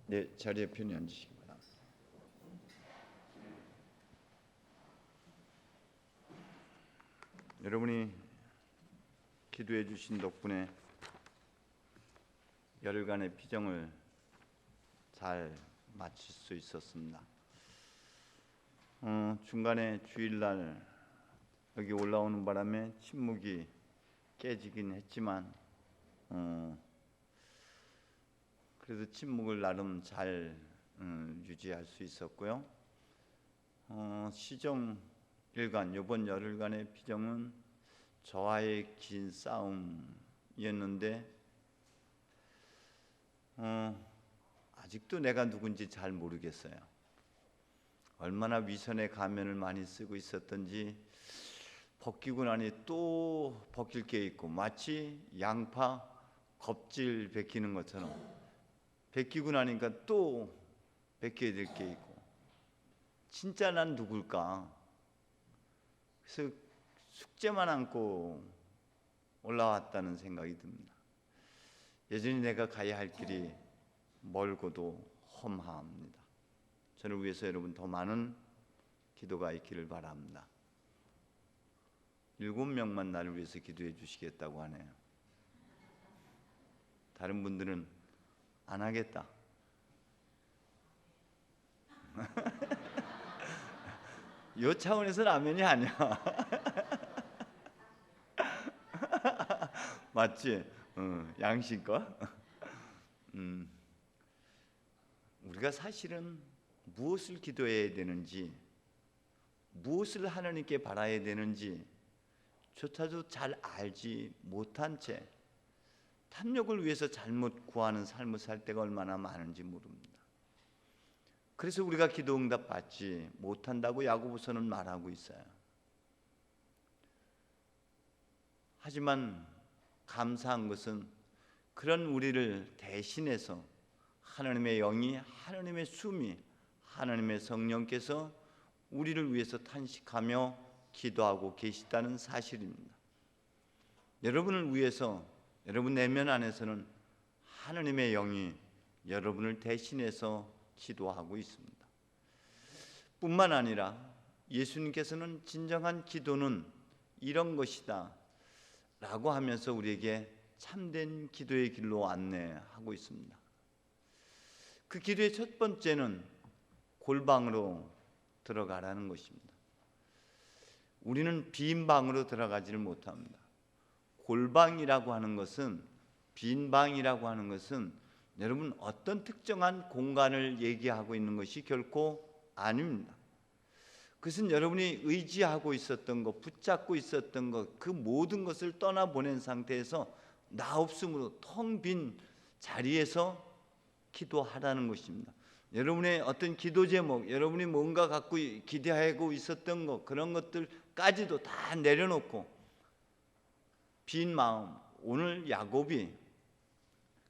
네, 자리에 편히 앉으시기 바랍니다. 여러분이 기도해 주신 덕분에 열흘간의 피정을 잘 마칠 수 있었습니다. 중간에 주일날 여기 올라오는 바람에 침묵이 깨지긴 했지만 그래도 침묵을 나름 잘 유지할 수 있었고요. 시정 일간, 이번 열흘간의 피정은 저와의 긴 싸움이었는데 아직도 내가 누군지 잘 모르겠어요. 얼마나 위선의 가면을 많이 쓰고 있었던지 벗기고 나니 또 벗길 게 있고, 마치 양파 껍질 벗기는 것처럼 벗기고 나니까 또 벗겨야 될 게 있고, 진짜 난 누굴까? 그래서 숙제만 안고 올라왔다는 생각이 듭니다. 여전히 내가 가야 할 길이 멀고도 험합니다. 저를 위해서 여러분 더 많은 기도가 있기를 바랍니다. 7명만 나를 위해서 기도해 주시겠다고 하네요. 다른 분들은 안 하겠다. 이 차원에서 라면이 아니야. 맞지? 양심껏. 우리가 사실은 무엇을 기도해야 되는지, 무엇을 하나님께 바라야 되는지 조차도 잘 알지 못한 채 탐욕을 위해서 잘못 구하는 삶을 살 때가 얼마나 많은지 모릅니다. 그래서 우리가 기도 응답 받지 못한다고 야고보서는 말하고 있어요. 하지만 감사한 것은 그런 우리를 대신해서 하나님의 영이, 하나님의 숨이, 하나님의 성령께서 우리를 위해서 탄식하며 기도하고 계시다는 사실입니다. 여러분을 위해서, 여러분 내면 안에서는 하나님의 영이 여러분을 대신해서 기도하고 있습니다. 뿐만 아니라 예수님께서는 진정한 기도는 이런 것이다 라고 하면서 우리에게 참된 기도의 길로 안내하고 있습니다. 그 기도의 첫 번째는 골방으로 들어가라는 것입니다. 우리는 빈 방으로 들어가지를 못합니다. 골방이라고 하는 것은, 빈 방이라고 하는 것은 여러분 어떤 특정한 공간을 얘기하고 있는 것이 결코 아닙니다. 그것은 여러분이 의지하고 있었던 것, 붙잡고 있었던 것, 그 모든 것을 떠나보낸 상태에서 나 없음으로 텅 빈 자리에서 기도하라는 것입니다. 여러분의 어떤 기도 제목, 여러분이 뭔가 갖고 기대하고 있었던 것, 그런 것들까지도 다 내려놓고 빈 마음, 오늘 야곱이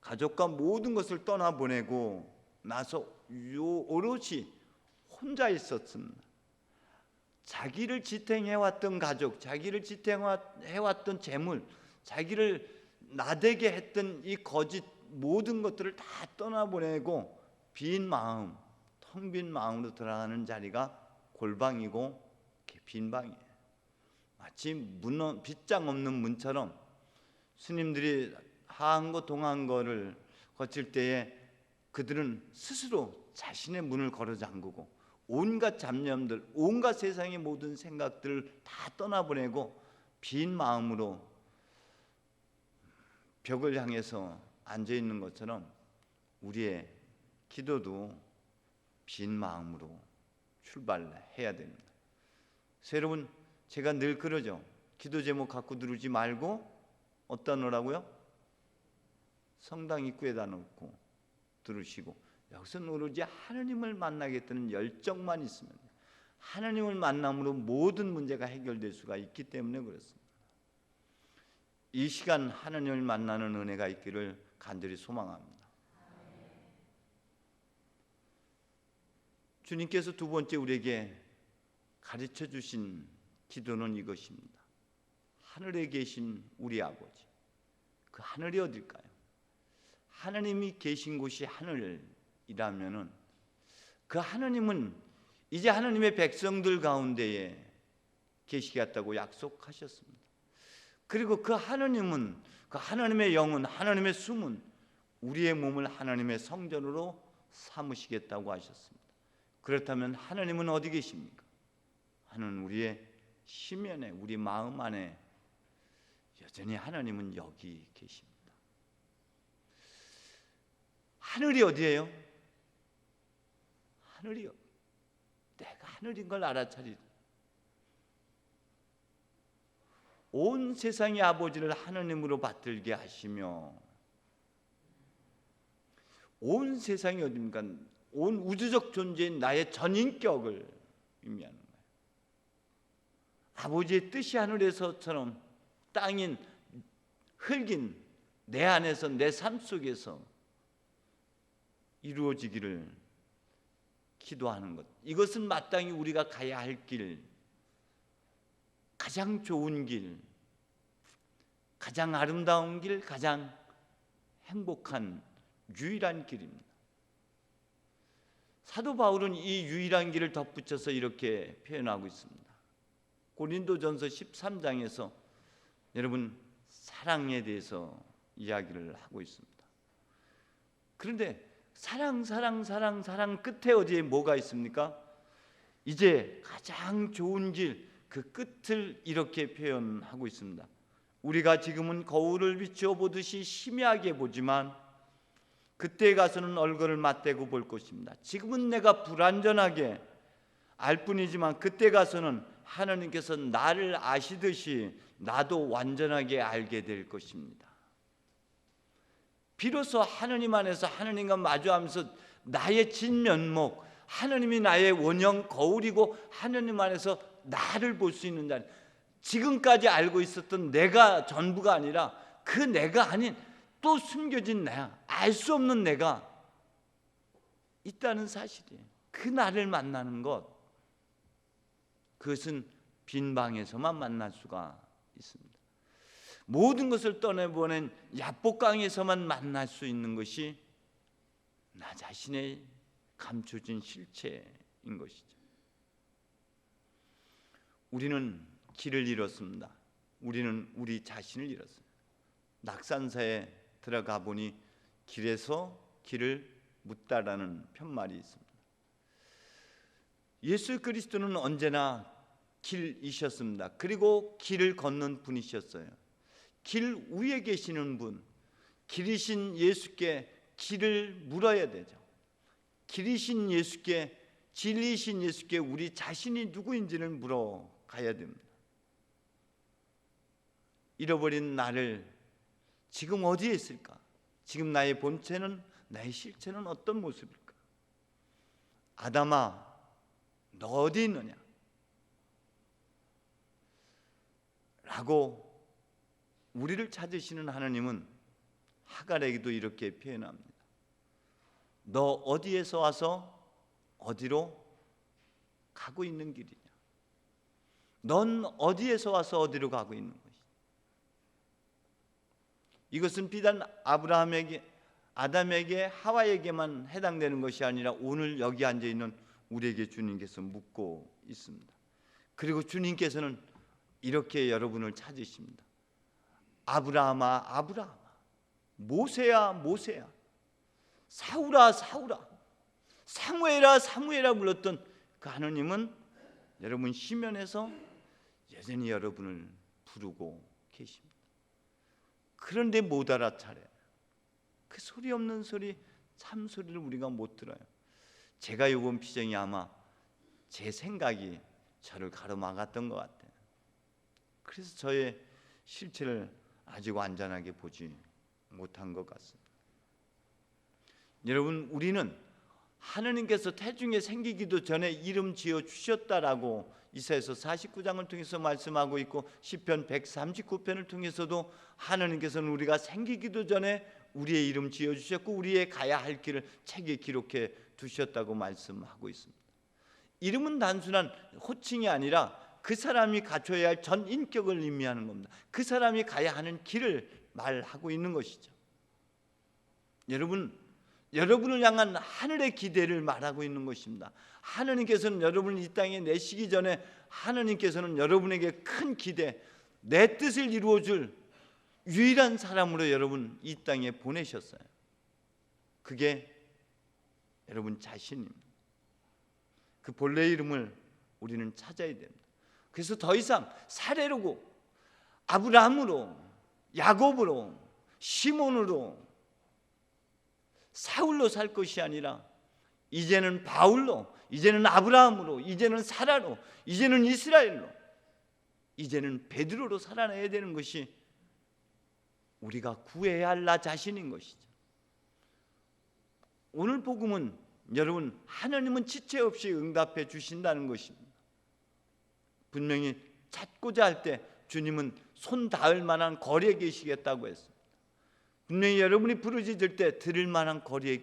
가족과 모든 것을 떠나보내고 나서 오롯이 혼자 있었습니다. 자기를 지탱해왔던 가족, 자기를 지탱해왔던 재물, 자기를 나대게 했던 이 거짓 모든 것들을 다 떠나보내고 빈 마음, 텅 빈 마음으로 들어가는 자리가 골방이고 빈 방이에요. 마치 빗장 없는 문처럼 스님들이 하한거 동한거를 거칠 때에 그들은 스스로 자신의 문을 걸어 잠그고 온갖 잡념들, 온갖 세상의 모든 생각들을 다 떠나보내고 빈 마음으로 벽을 향해서 앉아 있는 것처럼 우리의 기도도 빈 마음으로 출발해야 됩니다. 그래서 여러분, 제가 늘 그러죠. 기도 제목 갖고 누르지 말고 어디다 놓으라고요? 성당 입구에다 놓고 들으시고, 여기서 오로지 하나님을 만나겠다는 열정만 있으면, 하나님을 만남으로 모든 문제가 해결될 수가 있기 때문에 그렇습니다. 이 시간 하나님을 만나는 은혜가 있기를 간절히 소망합니다. 주님께서 두 번째 우리에게 가르쳐 주신 기도는 이것입니다. 하늘에 계신 우리 아버지, 그 하늘이 어딜까요? 하나님이 계신 곳이 하늘, 이라면은 그 하나님은 이제 하나님의 백성들 가운데에 계시겠다고 약속하셨습니다. 그리고 그 하나님은, 그 하나님의 영은, 하나님의 숨은 우리의 몸을 하나님의 성전으로 삼으시겠다고 하셨습니다. 그렇다면 하나님은 어디 계십니까? 하나님은 우리의 심연에, 우리 마음 안에 여전히 하나님은 여기 계십니다. 하늘이 어디예요? 하늘이요. 내가 하늘인 걸 알아차리라. 온 세상의 아버지를 하나님으로 받들게 하시며, 온 세상이 어디입니까? 온 우주적 존재인 나의 전인격을 의미하는 거예요. 아버지의 뜻이 하늘에서처럼 땅인 흙인 내 안에서, 내 삶 속에서 이루어지기를 기도하는 것, 이것은 마땅히 우리가 가야 할 길, 가장 좋은 길, 가장 아름다운 길, 가장 행복한 유일한 길입니다. 사도 바울은 이 유일한 길을 덧붙여서 이렇게 표현하고 있습니다. 고린도전서 13장에서 여러분 사랑에 대해서 이야기를 하고 있습니다. 그런데 사랑 끝에 어디에 뭐가 있습니까? 이제 가장 좋은 길, 그 끝을 이렇게 표현하고 있습니다. 우리가 지금은 거울을 비추어 보듯이 희미하게 보지만 그때 가서는 얼굴을 맞대고 볼 것입니다. 지금은 내가 불완전하게 알 뿐이지만 그때 가서는 하나님께서 나를 아시듯이 나도 완전하게 알게 될 것입니다. 비로소 하나님 안에서 하나님과 마주하면서 나의 진면목, 하나님이 나의 원형 거울이고 하나님 안에서 나를 볼 수 있는 자리, 지금까지 알고 있었던 내가 전부가 아니라 그 내가 아닌 또 숨겨진 내가, 알 수 없는 내가 있다는 사실이에요. 그 나를 만나는 것, 그것은 빈 방에서만 만날 수가 있습니다. 모든 것을 떠내보낸 야복강에서만 만날 수 있는 것이 나 자신의 감춰진 실체인 것이죠. 우리는 길을 잃었습니다. 우리는 우리 자신을 잃었습니다. 낙산사에 들어가 보니 길에서 길을 묻다라는 편말이 있습니다. 예수 그리스도는 언제나 길이셨습니다. 그리고 길을 걷는 분이셨어요. 길 위에 계시는 분, 길이신 예수께 길을 물어야 되죠. 길이신 예수께, 진리이신 예수께 우리 자신이 누구인지를 물어가야 됩니다. 잃어버린 나를 지금 어디에 있을까? 지금 나의 본체는, 나의 실체는 어떤 모습일까? 아담아, 너 어디 있느냐? 라고 우리를 찾으시는 하나님은 하갈에게도 이렇게 표현합니다. 너 어디에서 와서 어디로 가고 있는 길이냐? 넌 어디에서 와서 어디로 가고 있는 것이냐? 이것은 비단 아담에게, 하와에게만 해당되는 것이 아니라 오늘 여기 앉아 있는 우리에게 주님께서 묻고 있습니다. 그리고 주님께서는 이렇게 여러분을 찾으십니다. 아브라함아, 아브라함아, 모세야, 모세야, 사울아, 사울아, 사무엘아, 사무엘아 불렀던 그 하나님은 여러분 시면에서 여전히 여러분을 부르고 계십니다. 그런데 못 알아차려요. 그 소리 없는 소리, 참소리를 우리가 못 들어요. 제가 이번 피정이 아마 제 생각이 저를 가로막았던 것 같아요. 그래서 저의 실체를 아직 완전하게 보지 못한 것 같습니다. 여러분, 우리는 하느님께서 태중에 생기기도 전에 이름 지어 주셨다라고 이사야서 49장을 통해서 말씀하고 있고, 시편 139편을 통해서도 하느님께서는 우리가 생기기도 전에 우리의 이름 지어 주셨고 우리의 가야 할 길을 책에 기록해 두셨다고 말씀하고 있습니다. 이름은 단순한 호칭이 아니라 그 사람이 갖춰야 할 전 인격을 의미하는 겁니다. 그 사람이 가야 하는 길을 말하고 있는 것이죠. 여러분, 여러분을 향한 하늘의 기대를 말하고 있는 것입니다. 하느님께서는 여러분을 이 땅에 내시기 전에 하느님께서는 여러분에게 큰 기대, 내 뜻을 이루어줄 유일한 사람으로 여러분 이 땅에 보내셨어요. 그게 여러분 자신입니다. 그 본래 이름을 우리는 찾아야 됩니다. 그래서 더 이상 사례로고 아브라함으로, 야곱으로, 시몬으로, 사울로 살 것이 아니라 이제는 바울로, 이제는 아브라함으로, 이제는 사라로, 이제는 이스라엘로, 이제는 베드로로 살아내야 되는 것이 우리가 구해야 할 나 자신인 것이죠. 오늘 복음은 여러분, 하나님은 지체 없이 응답해 주신다는 것입니다. 분명히 찾고자 할 때 주님은 손 닿을 만한 거리에 계시겠다고 했습니다. 분명히 여러분이 부르짖을 때 들을 만한 거리에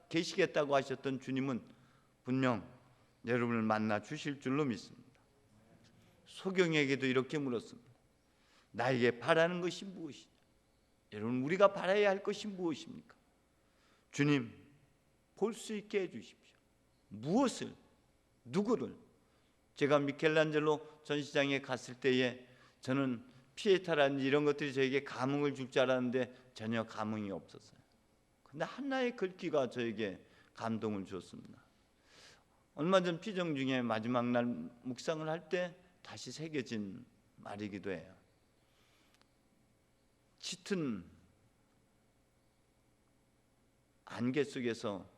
계시겠다고 하셨던 주님은 분명 여러분을 만나 주실 줄로 믿습니다. 소경에게도 이렇게 물었습니다. 나에게 바라는 것이 무엇이냐? 여러분, 우리가 바라야 할 것이 무엇입니까? 주님, 볼 수 있게 해주십시오. 무엇을? 누구를? 제가 미켈란젤로 전시장에 갔을 때에 저는 피에타라든지 이런 것들이 저에게 감흥을 줄 줄 알았는데 전혀 감흥이 없었어요. 근데 한나의 글귀가 저에게 감동을 줬습니다. 얼마 전 피정 중에 마지막 날 묵상을 할 때 다시 새겨진 말이기도 해요. 짙은 안개 속에서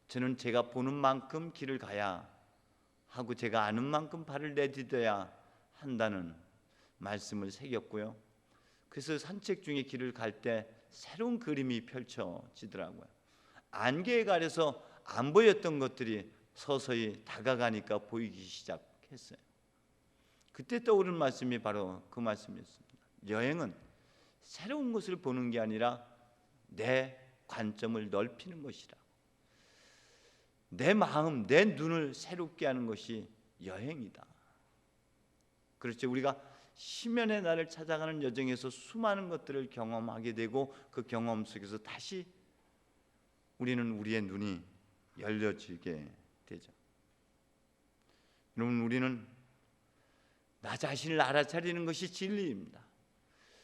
저는 제가 보는 만큼 길을 가야 하고 제가 아는 만큼 발을 내디뎌야 한다는 말씀을 새겼고요. 그래서 산책 중에 길을 갈 때 새로운 그림이 펼쳐지더라고요. 안개에 가려서 안 보였던 것들이 서서히 다가가니까 보이기 시작했어요. 그때 떠오른 말씀이 바로 그 말씀이었습니다. 여행은 새로운 것을 보는 게 아니라 내 관점을 넓히는 것이라. 내 마음, 내 눈을 새롭게 하는 것이 여행이다. 그렇죠. 우리가 심연의 나를 찾아가는 여정에서 수많은 것들을 경험하게 되고 그 경험 속에서 다시 우리는 우리의 눈이 열려지게 되죠. 여러분, 우리는 나 자신을 알아차리는 것이 진리입니다.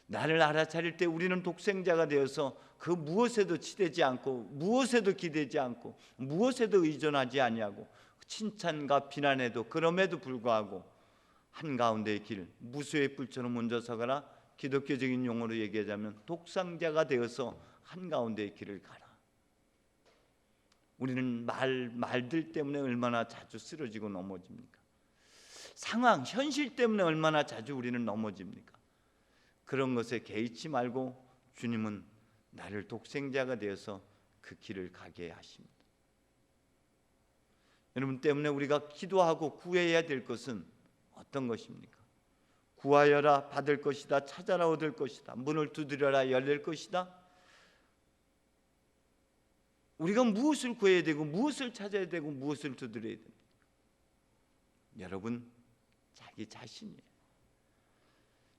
나를 알아차릴 때 우리는 독생자가 되어서 그 무엇에도 치대지 않고 무엇에도 기대지 않고 무엇에도 의존하지 아니하고 칭찬과 비난에도 그럼에도 불구하고 한가운데의 길, 무수의 뿔처럼 먼저 서가라. 기독교적인 용어로 얘기하자면 독상자가 되어서 한가운데의 길을 가라. 우리는 말들 때문에 얼마나 자주 쓰러지고 넘어집니까? 상황, 현실 때문에 얼마나 자주 우리는 넘어집니까? 그런 것에 개의치 말고 주님은 나를 독생자가 되어서 그 길을 가게 하십니다. 여러분 때문에 우리가 기도하고 구해야 될 것은 어떤 것입니까? 구하여라 받을 것이다. 찾아라 얻을 것이다. 문을 두드려라 열릴 것이다. 우리가 무엇을 구해야 되고 무엇을 찾아야 되고 무엇을 두드려야 됩니까? 여러분, 자기 자신이에요.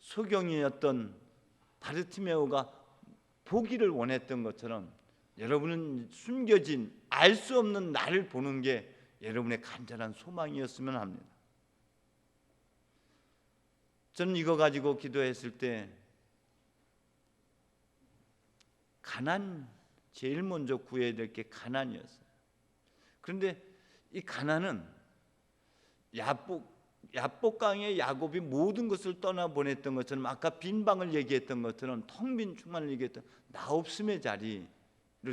소경이었던 바르티메오가 보기를 원했던 것처럼 여러분은 숨겨진 알 수 없는 나를 보는 게 여러분의 간절한 소망이었으면 합니다. 저는 이거 가지고 기도했을 때 가난, 제일 먼저 구해야 될 게 가난이었어요. 그런데 이 가난은 야복강에 야곱이 모든 것을 떠나보냈던 것처럼 아까 빈 방을 얘기했던 것처럼 텅 빈 충만을 얘기했던 나 없음의 자리로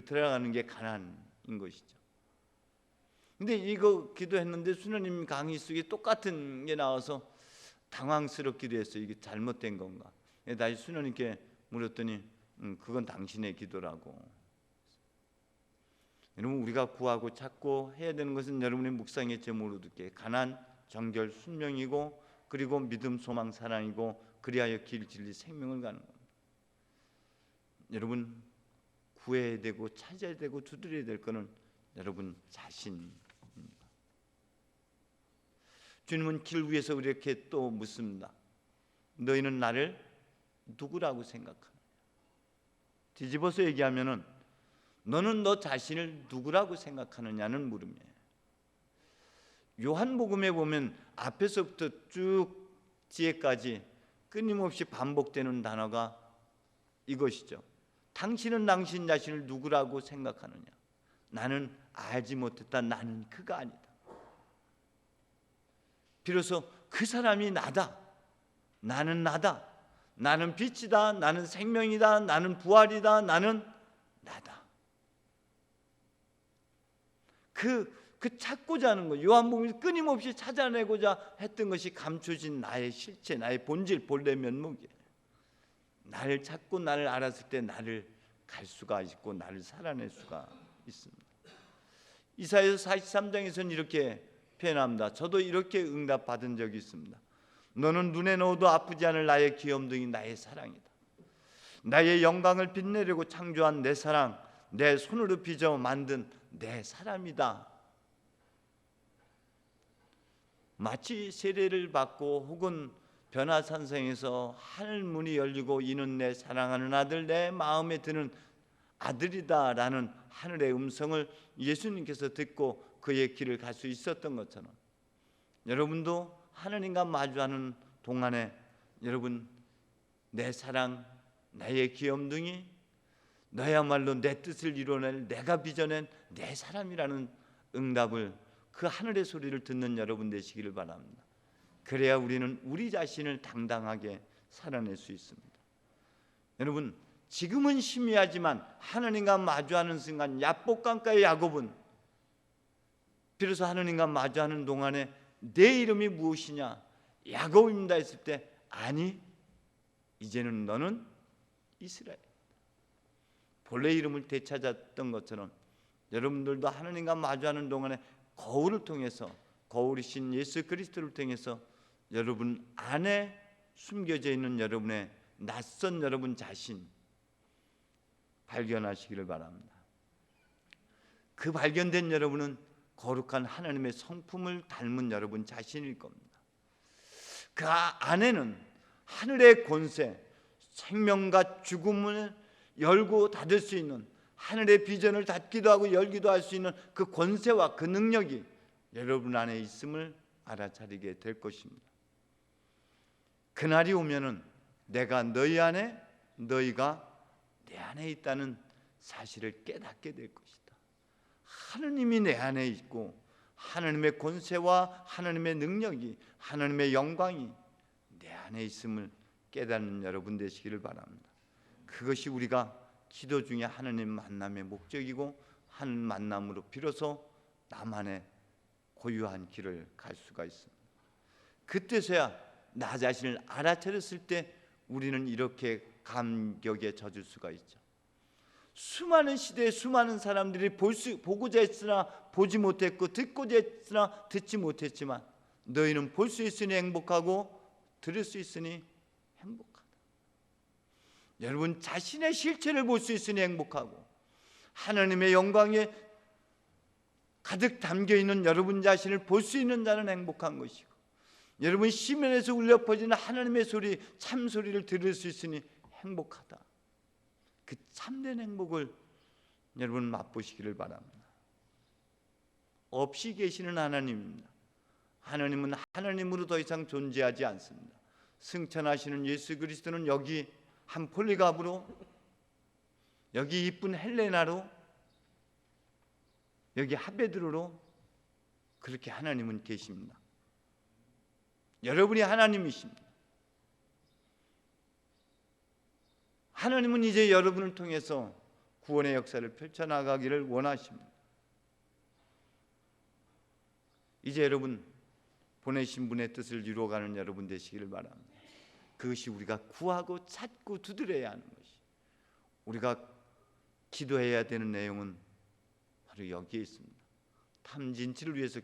들어가는 게 가난인 것이죠. 근데 이거 기도했는데 수녀님 강의 속에 똑같은 게 나와서 당황스럽기도 했어요. 이게 잘못된 건가? 다시 수녀님께 물었더니 그건 당신의 기도라고. 여러분, 우리가 구하고 찾고 해야 되는 것은 여러분의 묵상의 제목으로 듣게 가난, 정결, 순명이고 그리고 믿음, 소망, 사랑이고 그리하여 길, 진리, 생명을 가는 겁니다. 여러분, 구해야 되고 찾아야 되고 두드려야 될 것은 여러분 자신입니다. 주님은 길 위에서 이렇게 또 묻습니다. 너희는 나를 누구라고 생각하느냐? 뒤집어서 얘기하면은 너는 너 자신을 누구라고 생각하느냐는 물음이에요. 요한복음에 보면 앞에서부터 쭉 뒤에까지 끊임없이 반복되는 단어가 이것이죠. 당신은 당신 자신을 누구라고 생각하느냐? 나는 알지 못했다. 나는 그가 아니다. 비로소 그 사람이 나다. 나는 나다. 나는 빛이다. 나는 생명이다. 나는 부활이다. 나는 나다. 그 찾고자 하는 것, 요한복음이 끊임없이 찾아내고자 했던 것이 감춰진 나의 실체, 나의 본질, 본래 면목이에요. 나를 찾고 나를 알았을 때 나를 갈 수가 있고 나를 살아낼 수가 있습니다. 이사야서 43장에서는 이렇게 표현합니다. 저도 이렇게 응답받은 적이 있습니다. 너는 눈에 넣어도 아프지 않을 나의 귀염둥이, 나의 사랑이다. 나의 영광을 빛내려고 창조한 내 사랑, 내 손으로 빚어 만든 내 사람이다. 마치 세례를 받고 혹은 변화산성에서 하늘문이 열리고 이는 내 사랑하는 아들, 내 마음에 드는 아들이다 라는 하늘의 음성을 예수님께서 듣고 그의 길을 갈 수 있었던 것처럼, 여러분도 하나님과 마주하는 동안에 여러분 내 사랑, 나의 귀염둥이, 너야말로 내 뜻을 이뤄낼, 내가 빚어낸 내 사람이라는 응답을, 그 하늘의 소리를 듣는 여러분 되시기를 바랍니다. 그래야 우리는 우리 자신을 당당하게 살아낼 수 있습니다. 여러분, 지금은 희미하지만 하나님과 마주하는 순간, 야복강가의 야곱은 비로소 하나님과 마주하는 동안에 내 이름이 무엇이냐? 야곱입니다 했을 때, 아니 이제는 너는 이스라엘, 본래 이름을 되찾았던 것처럼 여러분들도 하나님과 마주하는 동안에 거울을 통해서, 거울이신 예수 그리스도를 통해서 여러분 안에 숨겨져 있는 여러분의 낯선 여러분 자신 발견하시기를 바랍니다. 그 발견된 여러분은 거룩한 하나님의 성품을 닮은 여러분 자신일 겁니다. 그 안에는 하늘의 권세, 생명과 죽음을 열고 닫을 수 있는, 하늘의 비전을 닫기도 하고 열기도 할 수 있는 그 권세와 그 능력이 여러분 안에 있음을 알아차리게 될 것입니다. 그날이 오면은 내가 너희 안에, 너희가 내 안에 있다는 사실을 깨닫게 될 것이다. 하느님이 내 안에 있고 하나님의 권세와 하나님의 능력이, 하나님의 영광이 내 안에 있음을 깨닫는 여러분 되시기를 바랍니다. 그것이 우리가 기도 중에 하나님 만남의 목적이고, 하나님 만남으로 비로소 나만의 고유한 길을 갈 수가 있습니다. 그때서야 나 자신을 알아차렸을 때 우리는 이렇게 감격에 젖을 수가 있죠. 수많은 시대에 수많은 사람들이 보고자 했으나 보지 못했고, 듣고자 했으나 듣지 못했지만, 너희는 볼 수 있으니 행복하고 들을 수 있으니 행복하다. 여러분 자신의 실체를 볼 수 있으니 행복하고, 하나님의 영광에 가득 담겨있는 여러분 자신을 볼 수 있는 자는 행복한 것이고, 여러분 시면에서 울려 퍼지는 하나님의 소리, 참소리를 들을 수 있으니 행복하다. 그 참된 행복을 여러분 맛보시기를 바랍니다. 없이 계시는 하나님입니다. 하나님은 하나님으로 더 이상 존재하지 않습니다. 승천하시는 예수 그리스도는 여기 한 폴리갑으로, 여기 이쁜 헬레나로, 여기 하베드로로 그렇게 하나님은 계십니다. 여러분이 하나님이십니다. 하나님은 이제 여러분을 통해서 구원의 역사를 펼쳐나가기를 원하십니다. 이제 여러분 보내신 분의 뜻을 이루어가는 여러분 되시기를 바랍니다. 그것이 우리가 구하고 찾고 두드려야 하는 것이, 우리가 기도해야 되는 내용은 바로 여기에 있습니다. 탐진치를 위해서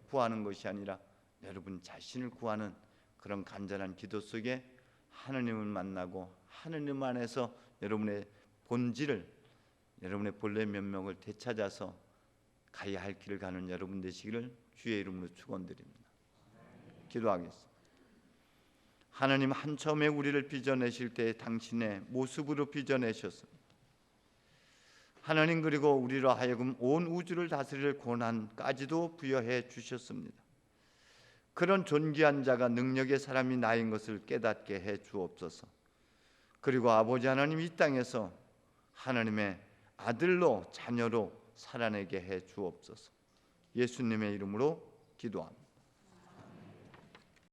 구하는 것이 아니라 여러분 자신을 구하는 그런 간절한 기도 속에 하나님을 만나고, 하나님 안에서 여러분의 본질을, 여러분의 본래 면목을 되찾아서 가야 할 길을 가는 여러분 되시기를 주의 이름으로 축원드립니다. 기도하겠습니다. 하나님, 한처음에 우리를 빚어내실 때 당신의 모습으로 빚어내셨습니다. 하나님 그리고 우리로 하여금 온 우주를 다스릴 권한까지도 부여해 주셨습니다. 그런 존귀한 자가 능력의 사람이 나인 것을 깨닫게 해 주옵소서. 그리고 아버지 하나님, 이 땅에서 하나님의 아들로 자녀로 살아내게 해 주옵소서. 예수님의 이름으로 기도합니다.